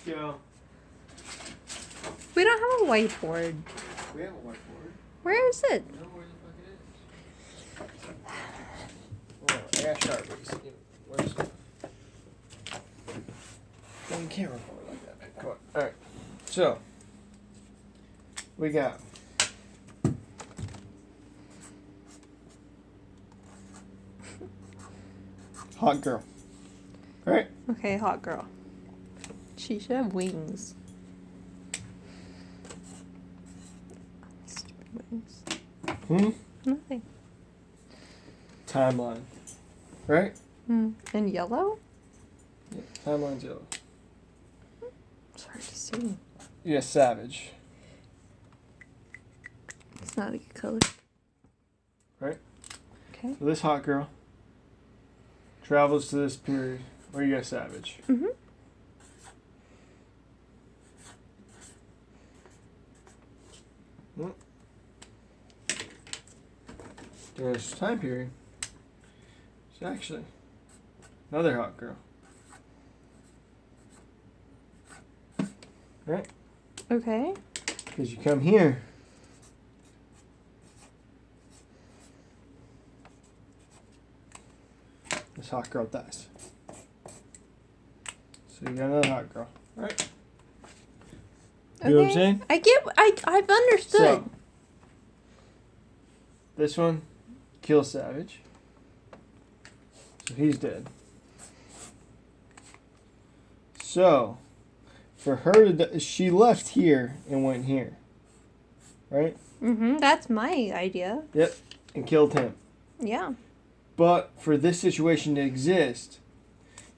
go. We don't have a whiteboard. We have a whiteboard. Where is it? You know where the fuck it is? Well, I got Sharpies. Where's stuff? Well, you can't record like that, man. Come on. Alright. So, we got hot girl. Right? Okay, hot girl. She should have wings. Stupid wings. Nothing. Timeline. Right? And yellow? Yeah, timeline's yellow. It's hard to see. Yeah, savage. It's not a good color. Right? Okay. So this hot girl travels to this period where you got savage. Mm-hmm. During this time period, it's actually another hot girl. Right? Okay. Because you come here. This hot girl dies. So you got another hot girl. Right? You know what I'm saying? I've understood. So, this one kills Savage. So he's dead. So, for her to she left here and went here. Right? That's my idea. Yep. And killed him. Yeah. But for this situation to exist,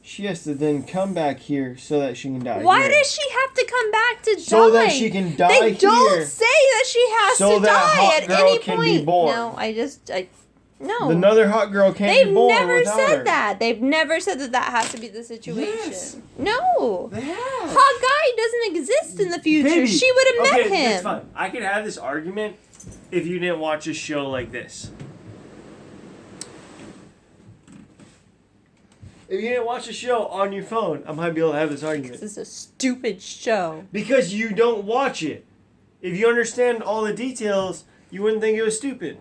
she has to then come back here so that she can die. Why here. does she have to come back to die? So that she can die They don't here. say that she has So to that die hot at girl any can point. be born. No. Another hot girl can't They've be born never without said her. that. They've never said that has to be the situation. Yes. No. They have. Hot guy doesn't exist in the future. Baby. She would have met him. That's fine. I could have this argument if you didn't watch a show like this. If you didn't watch a show on your phone, I might be able to have this argument. This is a stupid show. Because you don't watch it. If you understand all the details, you wouldn't think it was stupid.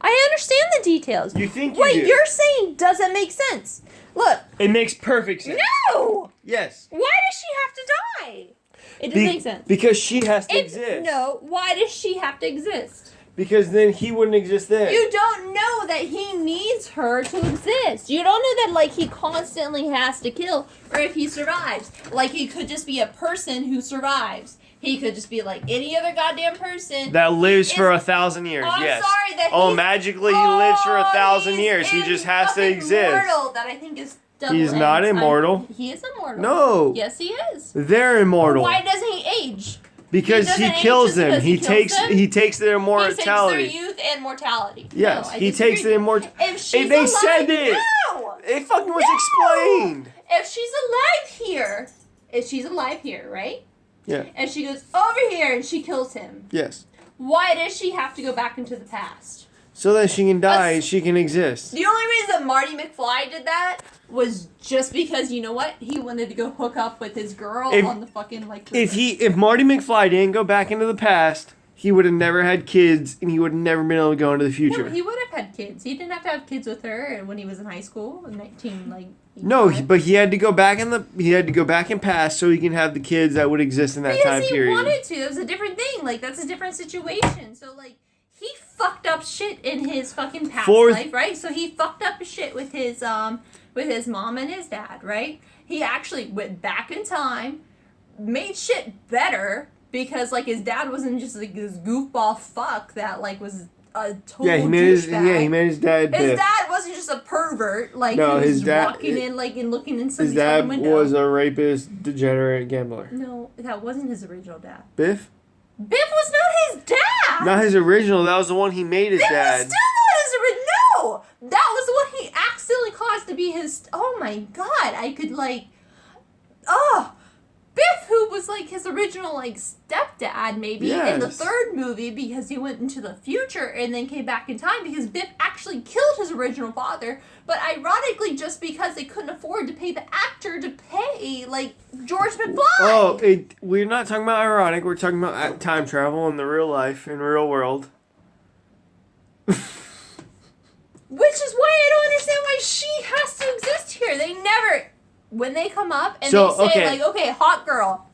I understand the details. You think you what do. you're saying doesn't make sense. Look. It makes perfect sense. No! Yes. Why does she have to die? It doesn't make sense. Because she has to exist. No, why does she have to exist? Because then he wouldn't exist there. You don't know that he needs her to exist. You don't know that, like, he constantly has to kill, or if he survives. Like, he could just be a person who survives. He could just be like any other goddamn person. That lives for 1,000 years, I'm yes. sorry that magically he lives for 1,000 years. He just has to exist. Immortal, that I think is double He's not X. immortal. He is immortal. No. Yes, he is. They're immortal. Why doesn't he age? Because he doesn't age kills just them. because He kills takes them? he takes their He immortality. takes their youth and mortality. Yes, No, I he disagree. takes the immortality. If she's They alive, said it. No! It fucking was No! explained. If she's alive here, right? Yeah. And she goes over here and she kills him. Yes. Why does she have to go back into the past? So that she can die and she can exist. The only reason Marty McFly did that was just because, you know what? He wanted to go hook up with his girl on the fucking, like... If Marty McFly didn't go back into the past, he would have never had kids and he would have never been able to go into the future. No, he would have had kids. He didn't have to have kids with her when he was in high school in 19, like... No, but he had to go back in past so he can have the kids that would exist in that time period. Because he wanted to. It was a different thing. Like, that's a different situation. So, like, he fucked up shit in his fucking past life, right? So he fucked up shit with his mom and his dad, right? He actually went back in time, made shit better because, like, his dad wasn't just like this goofball fuck that, like, was a total he made his dad His Biff. dad wasn't just a pervert, like, No, he was his dad- walking in, like, and looking in His somebody's dad fucking window. was a rapist, degenerate gambler. No, that wasn't his original dad. Biff? Biff was not his dad! Not his original. That was the one he made his Biff dad. was still not his original. No! That was the one he accidentally caused to be his... Oh my god, I could, like... Oh! Biff, who was, like, his original, like, stepdad, maybe, in the Yes. third movie, because he went into the future and then came back in time, because Biff actually killed his original father, but ironically, just because they couldn't afford to pay the actor to pay, like, George McFly. Oh, we're not talking about ironic. We're talking about time travel in the real life, in real world. Which is why I don't understand why she has to exist here. They never, when they come up and they say okay, hot girl,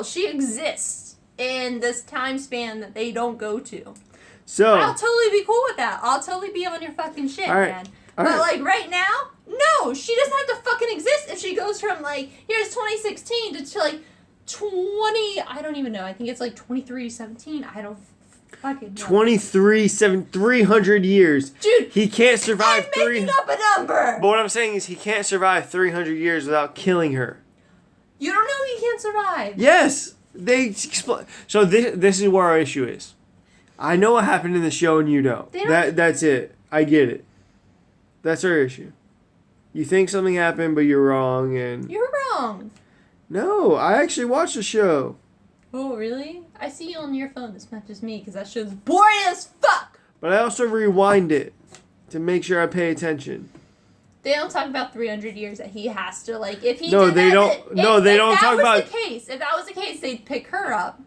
she exists in this time span that they don't go to. So I'll totally be cool with that. I'll totally be on your fucking shit, man. But like right now, no, she doesn't have to fucking exist if she goes from like here's 2016 to like 20. I don't even know. I think it's like 2317. I don't fucking know. 300 years. Dude, he can't survive. I'm making up a number. But what I'm saying is he can't survive 300 years without killing her. You don't know he can't survive. Yes, they explain. So this is where our issue is. I know what happened in the show and you don't. That's it. I get it. That's our issue. You think something happened, but you're wrong, and... You're wrong. No, I actually watched the show. Oh, really? I see you on your phone as much as me, because that show's boring as fuck! But I also rewind it to make sure I pay attention. They don't talk about 300 years that he has to, like, if he No, did they that, don't. No, they don't talk about... If that was the case, they'd pick her up.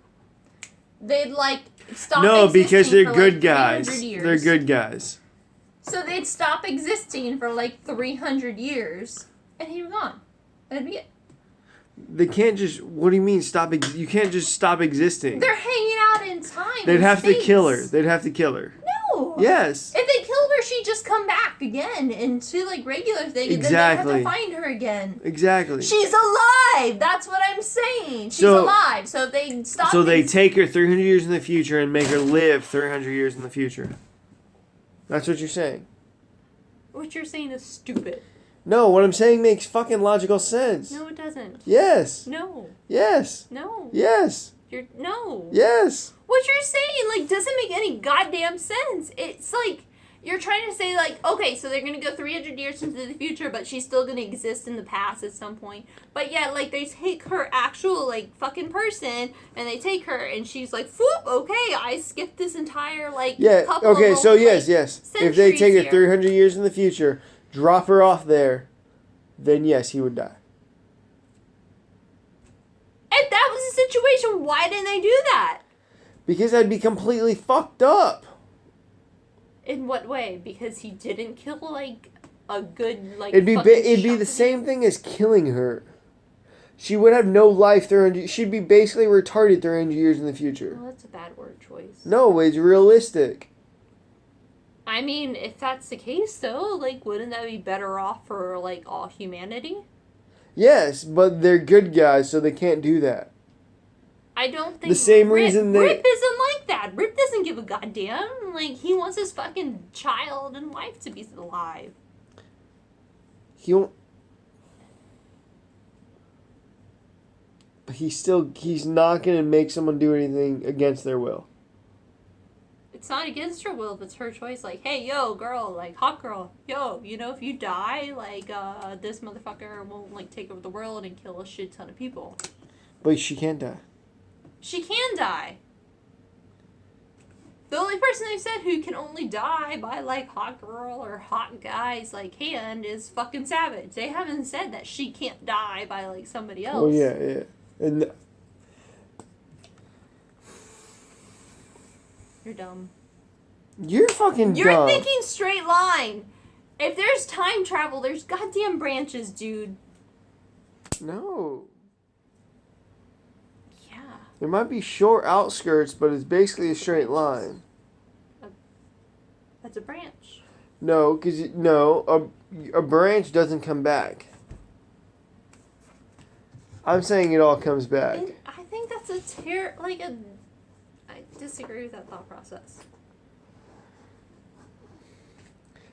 They'd, like, stop No, existing because they're for, good like, guys. 300 years. They're good guys. So they'd stop existing for like 300 years, and he'd be gone. That'd be it. They can't just... What do you mean stop... You can't just stop existing. They're hanging out in time. They'd have to kill her. They'd have to kill her. No. Yes. If they killed her, she'd just come back again into like regular thing, and then they'd have to find her again. Exactly. She's alive. That's what I'm saying. She's alive. So if they stop... So they take her 300 years in the future and make her live 300 years in the future. That's what you're saying. What you're saying is stupid. No, what I'm saying makes fucking logical sense. No, it doesn't. Yes. No. Yes. No. Yes. No. Yes. What you're saying, like, doesn't make any goddamn sense. It's like, you're trying to say, like, okay, so they're going to go 300 years into the future, but she's still going to exist in the past at some point. But yeah, like, they take her actual, like, fucking person, and they take her, and she's like, whoop, okay, I skipped this entire, like, couple okay, of so yes. If they take her 300 years in the future, drop her off there, then yes, he would die. If that was the situation, why didn't they do that? Because I'd be completely fucked up. In what way? Because he didn't kill, like, a good, like, it'd be the same thing as killing her. She would have no life 300... She'd be basically retarded 300 years in the future. Well, that's a bad word choice. No, it's realistic. I mean, if that's the case, though, like, wouldn't that be better off for, like, all humanity? Yes, but they're good guys, so they can't do that. I don't think the same reason Rip isn't like that. Rip doesn't give a goddamn. Like, he wants his fucking child and wife to be alive. He's not going to make someone do anything against their will. It's not against her will, but it's her choice. Like, hey, yo, girl, like, hot girl, yo, you know, if you die, like, this motherfucker won't, like, take over the world and kill a shit ton of people. But she can't die. She can die. The only person they've said who can only die by, like, hot girl or hot guy's, like, hand is fucking Savage. They haven't said that she can't die by, like, somebody else. Oh, yeah. And you're dumb. You're fucking dumb. You're thinking straight line. If there's time travel, there's goddamn branches, dude. No. Yeah. There might be short outskirts, but it's basically a straight line. That's a branch. No, because a branch doesn't come back. I'm saying it all comes back. And I think that's I disagree with that thought process.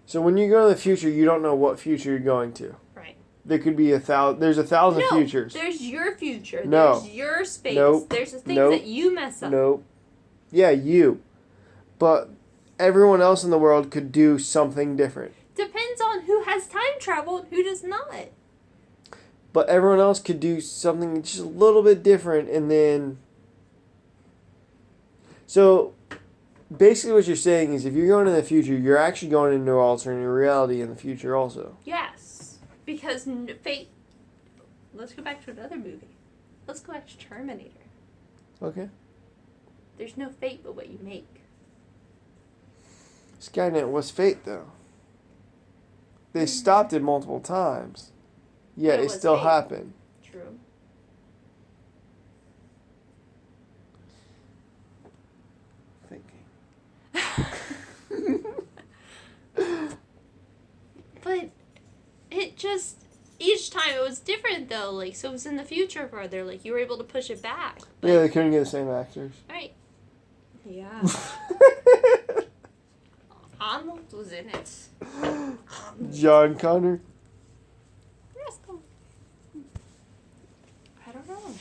So when you go to the future, you don't know what future you're going to. Right. There could be there's 1,000 futures. There's your future. No. There's your space. Nope. There's the things Nope. that you mess up. Nope. Yeah, you. But everyone else in the world could do something different. Depends on who has time travel and who does not. But everyone else could do something just a little bit different, and then... So, basically what you're saying is if you're going in the future, you're actually going into alternate reality in the future also. Yes. Because fate... let's go back to another movie. Let's go back to Terminator. Okay. There's no fate but what you make. Skynet was fate, though. They stopped it multiple times. Yet it still happened. True. Thinking. But it just... Each time it was different, though. Like, so it was in the future further. Like, you were able to push it back. But, yeah, they couldn't get the same actors. right. Yeah. Arnold was in it. John Connor. Yes, cool. I don't know.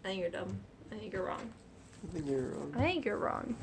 I think you're dumb. I think you're wrong. I think you're wrong. I think you're wrong.